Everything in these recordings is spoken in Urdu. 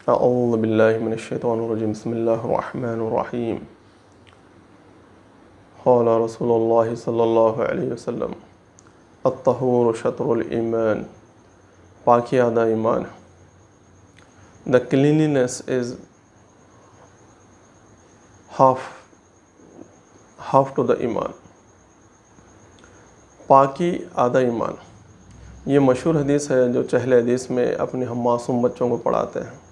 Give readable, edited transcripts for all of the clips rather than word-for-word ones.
اعوذ باللہ من الشیطان الرجیم بسم اللہ الرحمن الرحیم قال رسول اللہ صلی اللہ علیہ وسلم الطہور شطر الایمان، پاکی آدھا ایمان. The cleanliness is half to the ایمان. پاکی آدھا ایمان، یہ مشہور حدیث ہے جو اہل حدیث میں اپنے ہم معصوم بچوں کو پڑھاتے ہیں.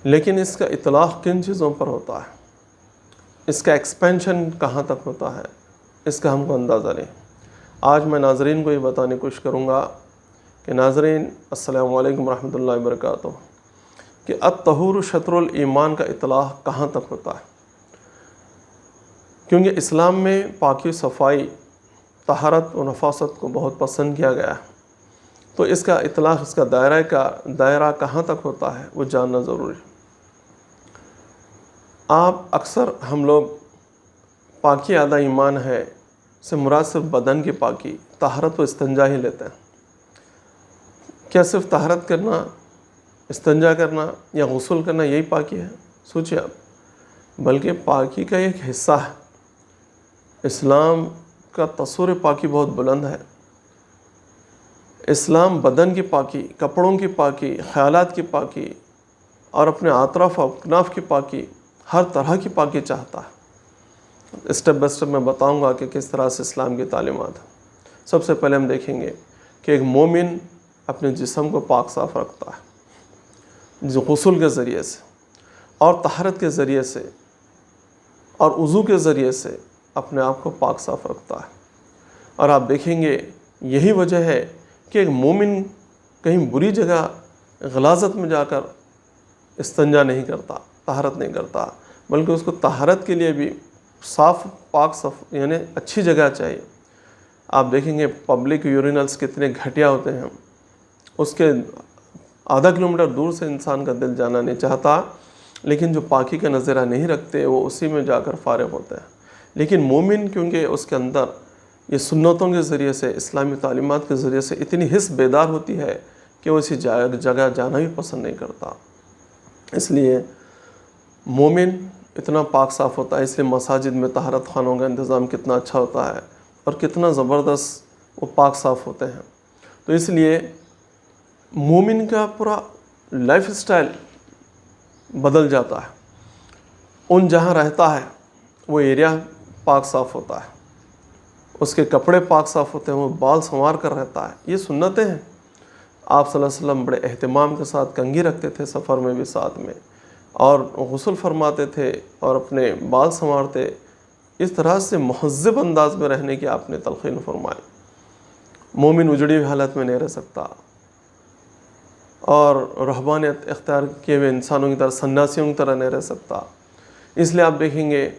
لیکن اس کا اطلاق کن چیزوں پر ہوتا ہے، اس کا ایکسپینشن کہاں تک ہوتا ہے، اس کا ہم کو اندازہ نہیں. آج میں ناظرین کو یہ بتانے کی کوشش کروں گا کہ ناظرین السلام علیکم ورحمۃ اللہ وبرکاتہ، کہ الطہور شطر الایمان کا اطلاق کہاں تک ہوتا ہے. کیونکہ اسلام میں پاکی صفائی، طہارت و نفاست کو بہت پسند کیا گیا ہے، تو اس کا اطلاق، اس کا دائرہ کہاں تک ہوتا ہے وہ جاننا ضروری ہے. اکثر ہم لوگ پاکی آدھا ایمان ہے سے مراد صرف بدن کی پاکی، طہارت و استنجا ہی لیتے ہیں. کیا صرف طہارت کرنا، استنجا کرنا یا غسل کرنا یہی پاکی ہے؟ سوچیے آپ. بلکہ پاکی کا ایک حصہ ہے. اسلام کا تصور پاکی بہت بلند ہے. اسلام بدن کی پاکی، کپڑوں کی پاکی، خیالات کی پاکی اور اپنے اطراف و اکناف کی پاکی، ہر طرح کی پاکی چاہتا ہے. اسٹیپ بائی اسٹیپ میں بتاؤں گا کہ کس طرح سے اسلام کی تعلیمات ہیں. سب سے پہلے ہم دیکھیں گے کہ ایک مومن اپنے جسم کو پاک صاف رکھتا ہے، جو غسل کے ذریعے سے اور طہارت کے ذریعے سے اور وضو کے ذریعے سے اپنے آپ کو پاک صاف رکھتا ہے. اور آپ دیکھیں گے یہی وجہ ہے کہ ایک مومن کہیں بری جگہ غلاظت میں جا کر استنجا نہیں کرتا، طہارت نہیں کرتا، بلکہ اس کو طہارت کے لیے بھی پاک یعنی اچھی جگہ چاہیے. آپ دیکھیں گے پبلک یورینلز کتنے گھٹیا ہوتے ہیں، اس کے آدھا کلومیٹر دور سے انسان کا دل جانا نہیں چاہتا، لیکن جو پاکی کا نظرہ نہیں رکھتے وہ اسی میں جا کر فارغ ہوتے ہیں. لیکن مومن کیونکہ اس کے اندر یہ سنتوں کے ذریعے سے، اسلامی تعلیمات کے ذریعے سے اتنی حس بیدار ہوتی ہے کہ وہ اسی جگہ جانا بھی پسند نہیں کرتا. اس لیے مومن اتنا پاک صاف ہوتا ہے. اس لیے مساجد میں طہارت خانوں کا انتظام کتنا اچھا ہوتا ہے اور کتنا زبردست وہ پاک صاف ہوتے ہیں. تو اس لیے مومن کا پورا لائف سٹائل بدل جاتا ہے. ان جہاں رہتا ہے وہ ایریا پاک صاف ہوتا ہے، اس کے کپڑے پاک صاف ہوتے ہیں، وہ بال سنوار کر رہتا ہے. یہ سنتیں ہیں. آپ صلی اللہ علیہ وسلم بڑے اہتمام کے ساتھ کنگھی رکھتے تھے، سفر میں بھی ساتھ میں، اور غسل فرماتے تھے اور اپنے بال سنوارتے. اس طرح سے مہذب انداز میں رہنے کی آپ نے تلقین فرمائی. مومن اجڑی ہوئی حالت میں نہیں رہ سکتا اور رہبانیت اختیار کیے ہوئے انسانوں کی طرح، سنیاسیوں کی طرح نہیں رہ سکتا. اس لیے آپ دیکھیں گے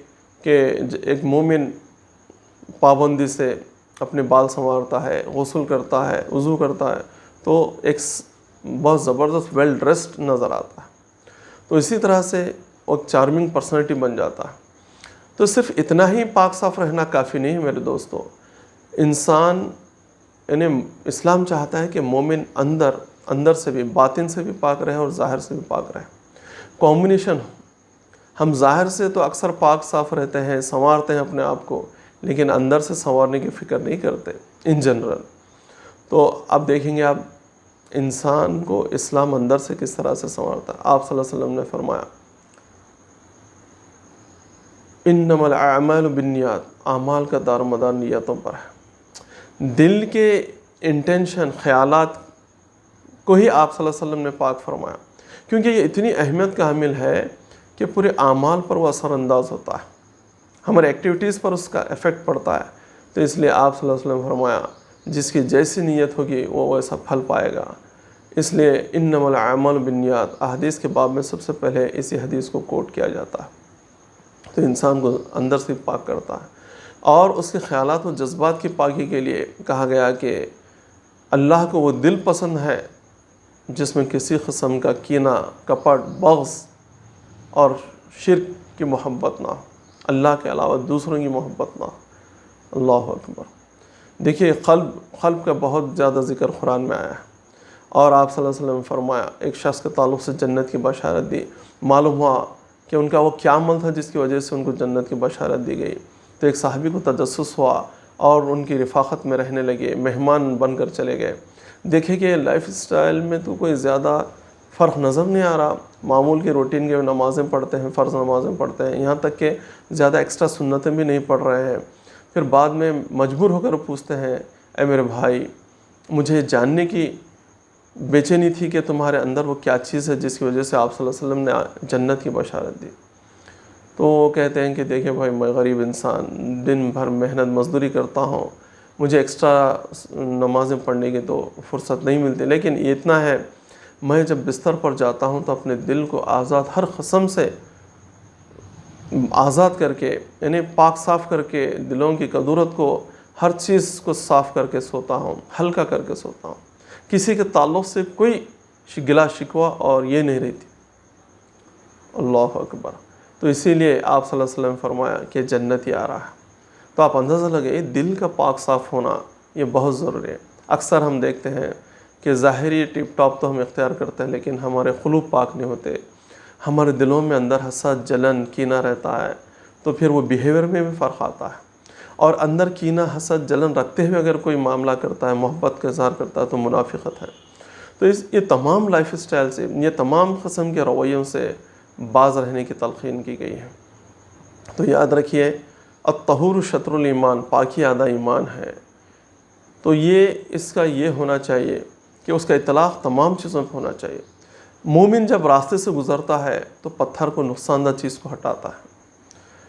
کہ ایک مومن پابندی سے اپنے بال سنوارتا ہے، غسل کرتا ہے، وضو کرتا ہے، تو ایک بہت زبردست ویل ڈریسڈ نظر آتا ہے. تو اسی طرح سے ایک چارمنگ پرسنالٹی بن جاتا ہے. تو صرف اتنا ہی پاک صاف رہنا کافی نہیں ہے میرے دوستو. انسان یعنی اسلام چاہتا ہے کہ مومن اندر سے بھی، باطن سے بھی پاک رہے اور ظاہر سے بھی پاک رہے. کمبینیشن. ہم ظاہر سے تو اکثر پاک صاف رہتے ہیں، سنوارتے ہیں اپنے آپ کو، لیکن اندر سے سنوارنے کی فکر نہیں کرتے ان جنرل. تو اب دیکھیں گے آپ انسان کو اسلام اندر سے کس طرح سے سنوارتا ہے. آپ صلی اللہ علیہ وسلم نے فرمایا انما الاعمال بالنیات، اعمال کا دار و مدار نیتوں پر ہے. دل کے انٹینشن، خیالات کو ہی آپ صلی اللہ علیہ وسلم نے پاک فرمایا، کیونکہ یہ اتنی اہمیت کا حامل ہے کہ پورے اعمال پر وہ اثر انداز ہوتا ہے، ہمارے ایکٹیویٹیز پر اس کا ایفیکٹ پڑتا ہے. تو اس لیے آپ صلی اللہ علیہ وسلم فرمایا جس کی جیسی نیت ہوگی وہ ویسا پھل پائے گا. اس لیے انما الاعمال بالنیات احادیث کے باب میں سب سے پہلے اسی حدیث کو کوٹ کیا جاتا ہے. تو انسان کو اندر سے پاک کرتا ہے. اور اس کے خیالات و جذبات کی پاکی کے لیے کہا گیا کہ اللہ کو وہ دل پسند ہے جس میں کسی قسم کا کینہ، کپٹ، بغض اور شرک کی محبت نہ ہو، اللہ کے علاوہ دوسروں کی محبت نہ ہو. اللہ اکبر. دیکھیے قلب کا بہت زیادہ ذکر قرآن میں آیا ہے. اور آپ صلی اللہ علیہ وسلم نے فرمایا ایک شخص کے تعلق سے جنت کی بشارت دی، معلوم ہوا کہ ان کا وہ کیا عمل تھا جس کی وجہ سے ان کو جنت کی بشارت دی گئی. تو ایک صحابی کو تجسس ہوا اور ان کی رفاقت میں رہنے لگے، مہمان بن کر چلے گئے. دیکھیں کہ لائف سٹائل میں تو کوئی زیادہ فرق نظر نہیں آ رہا، معمول کی روٹین کے نمازیں پڑھتے ہیں، فرض نمازیں پڑھتے ہیں، یہاں تک کہ زیادہ ایکسٹرا سنتیں بھی نہیں پڑھ رہے ہیں. پھر بعد میں مجبور ہو کر پوچھتے ہیں اے میرے بھائی مجھے جاننے کی بے چینی تھی کہ تمہارے اندر وہ کیا چیز ہے جس کی وجہ سے آپ صلی اللہ علیہ وسلم نے جنت کی بشارت دی. تو وہ کہتے ہیں کہ دیکھیں بھائی میں غریب انسان دن بھر محنت مزدوری کرتا ہوں، مجھے ایکسٹرا نمازیں پڑھنے کی تو فرصت نہیں ملتی، لیکن یہ اتنا ہے میں جب بستر پر جاتا ہوں تو اپنے دل کو آزاد ہر قسم سے آزاد کر کے یعنی پاک صاف کر کے دلوں کی کدورت کو ہر چیز کو صاف کر کے سوتا ہوں، ہلکا کر کے سوتا ہوں، کسی کے تعلق سے کوئی گلا شکوہ اور یہ نہیں رہتی. اللہ اکبر. تو اسی لیے آپ صلی اللہ علیہ وسلم نے فرمایا کہ جنت ہی آ رہا ہے. تو آپ اندازہ لگے دل کا پاک صاف ہونا یہ بہت ضروری ہے. اکثر ہم دیکھتے ہیں کہ ظاہری ٹپ ٹاپ تو ہم اختیار کرتے ہیں لیکن ہمارے قلوب پاک نہیں ہوتے، ہمارے دلوں میں اندر حسد جلن کینہ رہتا ہے، تو پھر وہ بیہیویئر میں بھی فرق آتا ہے. اور اندر کینہ حسد جلن رکھتے ہوئے اگر کوئی معاملہ کرتا ہے، محبت کا اظہار کرتا ہے تو منافقت ہے. تو یہ تمام لائف سٹائل سے، یہ تمام قسم کے رویوں سے باز رہنے کی تلقین کی گئی ہے. تو یاد رکھیے الطہور شطر الایمان، پاکی آدھا ایمان ہے. تو یہ اس کا یہ ہونا چاہیے کہ اس کا اطلاق تمام چیزوں پہ ہونا چاہیے. مومن جب راستے سے گزرتا ہے تو پتھر کو نقصان دہ چیز کو ہٹاتا ہے.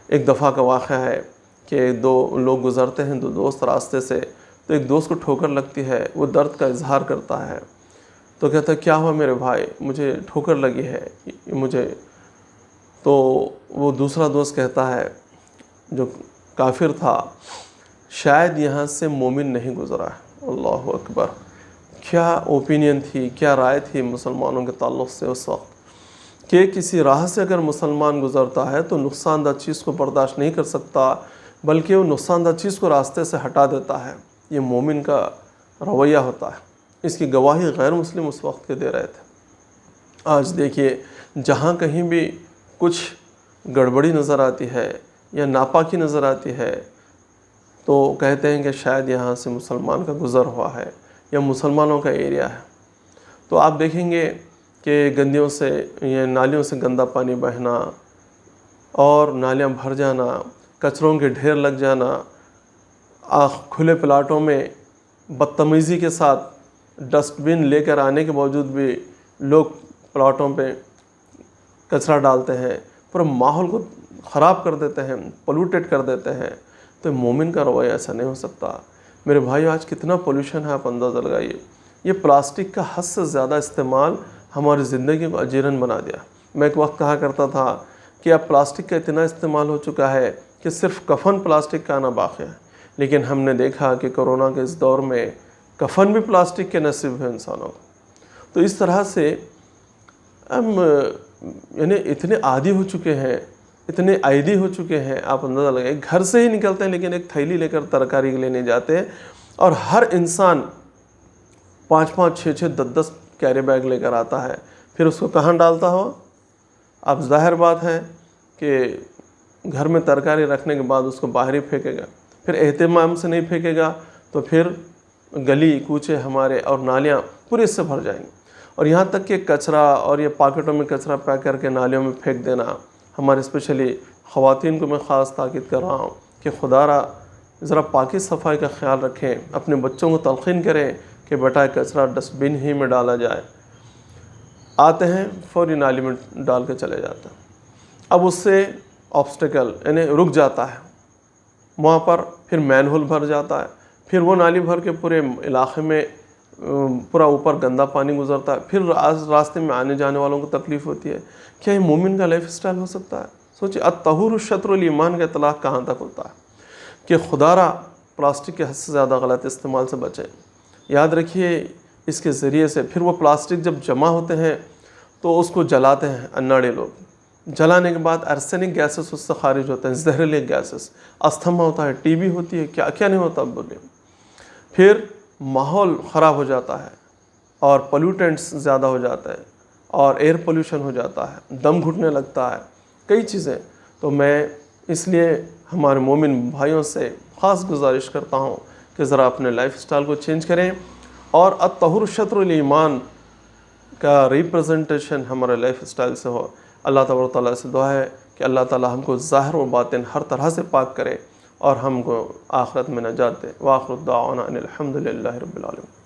ایک دفعہ کا واقعہ ہے کہ دو لوگ گزرتے ہیں، دو دوست راستے سے، تو ایک دوست کو ٹھوکر لگتی ہے، وہ درد کا اظہار کرتا ہے. تو کہتا ہے کیا ہوا میرے بھائی، مجھے ٹھوکر لگی ہے مجھے. تو وہ دوسرا دوست کہتا ہے جو کافر تھا شاید یہاں سے مومن نہیں گزرا ہے. اللہ اکبر. کیا اوپینین تھی، کیا رائے تھی مسلمانوں کے تعلق سے اس وقت کہ کسی راہ سے اگر مسلمان گزرتا ہے تو نقصان دہ چیز کو برداشت نہیں کر سکتا بلکہ وہ نقصان دہ چیز کو راستے سے ہٹا دیتا ہے. یہ مومن کا رویہ ہوتا ہے. اس کی گواہی غیر مسلم اس وقت کے دے رہے تھے. آج دیکھیے جہاں کہیں بھی کچھ گڑبڑی نظر آتی ہے یا ناپاکی نظر آتی ہے تو کہتے ہیں کہ شاید یہاں سے مسلمان کا گزر ہوا ہے یا مسلمانوں کا ایریا ہے. تو آپ دیکھیں گے کہ گندیوں سے یا نالیوں سے گندا پانی بہنا اور نالیاں بھر جانا، کچروں کے ڈھیر لگ جانا، کھلے پلاٹوں میں بدتمیزی کے ساتھ ڈسٹ بن لے کر آنے کے باوجود بھی لوگ پلاٹوں پہ کچرا ڈالتے ہیں، پورے ماحول کو خراب کر دیتے ہیں، پولوٹیڈ کر دیتے ہیں. تو مومن کا رویہ ایسا نہیں ہو سکتا. میرے بھائی آج کتنا پولوشن ہے آپ اندازہ لگائیے. یہ پلاسٹک کا حد سے زیادہ استعمال ہماری زندگی کو اجیرن بنا دیا. میں ایک وقت کہا کرتا تھا کہ اب پلاسٹک کا اتنا استعمال ہو چکا ہے کہ صرف کفن پلاسٹک کا آنا باقی ہے. لیکن ہم نے دیکھا کہ کورونا کے اس دور میں کفن بھی پلاسٹک کے نصیب ہے انسانوں کو. تو اس طرح سے ہم یعنی اتنے عادی ہو چکے ہیں، اتنے عائدی ہو چکے ہیں. آپ اندازہ لگائیں گھر سے ہی نکلتے ہیں لیکن ایک تھیلی لے کر ترکاری کے لینے جاتے ہیں اور ہر انسان 5-5 6-6 10-10 کیری بیگ لے کر آتا ہے. پھر اس کو کہاں ڈالتا ہو؟ اب ظاہر بات ہے کہ گھر میں ترکاری رکھنے کے بعد اس کو باہر ہی پھینکے گا. پھر اہتمام سے نہیں پھینکے گا تو پھر گلی کوچے ہمارے اور نالیاں پورے اس سے بھر جائیں گے. اور یہاں تک کہ کچرا اور یہ پاکٹوں میں کچرا پیک کر کے نالیوں میں پھینک دینا. ہمارے اسپیشلی خواتین کو میں خاص تاکید کر رہا ہوں کہ خدا را ذرا پاکی صفائی کا خیال رکھیں. اپنے بچوں کو تلقین کریں کہ بیٹا کچرا ڈسٹ بن ہی میں ڈالا جائے. آتے ہیں فوری نالی میں ڈال کے چلے جاتے ہیں. اب اس سے آبسٹیکل یعنی رک جاتا ہے وہاں پر. پھر مین ہول بھر جاتا ہے، پھر وہ نالی بھر کے پورے علاقے میں پورا اوپر گندا پانی گزرتا ہے. پھر راستے میں آنے جانے والوں کو تکلیف ہوتی ہے. کیا یہ مومن کا لائف سٹائل ہو سکتا ہے؟ سوچیں الطہور شطر الایمان کا اطلاق کہاں تک ہوتا ہے کہ خدا را پلاسٹک کے حد سے زیادہ غلط استعمال سے بچیں. یاد رکھیے اس کے ذریعے سے پھر وہ پلاسٹک جب جمع ہوتے ہیں تو اس کو جلاتے ہیں اناڑے لوگ. جلانے کے بعد ارسینک گیسز اس سے خارج ہوتے ہیں، زہریلے گیسز. استھما ہوتا ہے، ٹی بی ہوتی ہے، کیا کیا نہیں ہوتا بولے. پھر ماحول خراب ہو جاتا ہے. اور پولیوٹنٹس زیادہ ہو جاتا ہے اور ایئر پولیوشن ہو جاتا ہے، دم گھٹنے لگتا ہے، کئی چیزیں. تو میں اس لیے ہمارے مومن بھائیوں سے خاص گزارش کرتا ہوں کہ ذرا اپنے لائف سٹائل کو چینج کریں، اور الطہور شطر الایمان کا ریپرزنٹیشن ہمارے لائف سٹائل سے ہو. اللہ تبارک و تعالیٰ سے دعا ہے کہ اللہ تعالیٰ ہم کو ظاہر و باطن ہر طرح سے پاک کرے اور ہم کو آخرت میں نجات دے. وآخر دعوانا ان الحمد للہ رب العالمین.